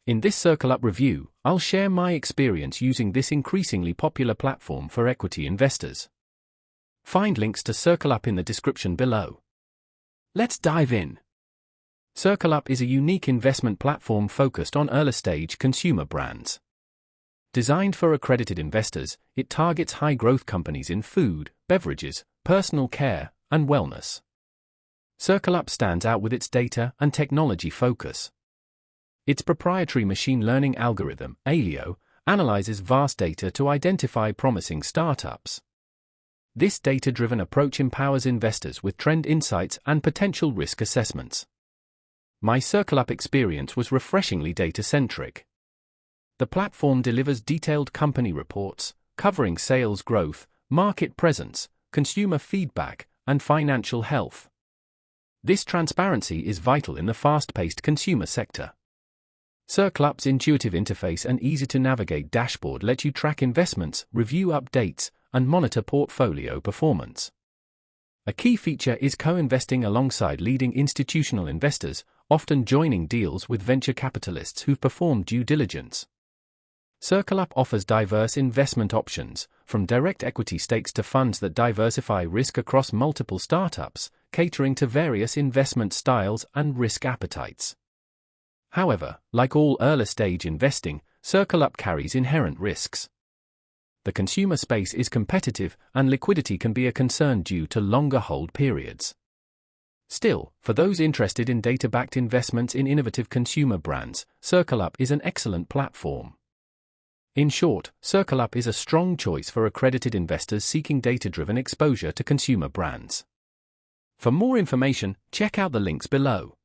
In this CircleUp review, I'll share my experience using this increasingly popular platform for equity investors. Find links to CircleUp in the description below. Let's dive in. CircleUp is a unique investment platform focused on early-stage consumer brands. Designed for accredited investors, it targets high-growth companies in food, beverages, personal care, and wellness. CircleUp stands out with its data and technology focus. Its proprietary machine learning algorithm, ALEO, analyzes vast data to identify promising startups. This data-driven approach empowers investors with trend insights and potential risk assessments. My CircleUp experience was refreshingly data-centric. The platform delivers detailed company reports, covering sales growth, market presence, consumer feedback, and financial health. This transparency is vital in the fast-paced consumer sector. CircleUp's intuitive interface and easy-to-navigate dashboard let you track investments, review updates, and monitor portfolio performance. A key feature is co-investing alongside leading institutional investors, often joining deals with venture capitalists who've performed due diligence. CircleUp offers diverse investment options, from direct equity stakes to funds that diversify risk across multiple startups, catering to various investment styles and risk appetites. However, like all early-stage investing, CircleUp carries inherent risks. The consumer space is competitive, and liquidity can be a concern due to longer hold periods. Still, for those interested in data-backed investments in innovative consumer brands, CircleUp is an excellent platform. In short, CircleUp is a strong choice for accredited investors seeking data-driven exposure to consumer brands. For more information, check out the links below.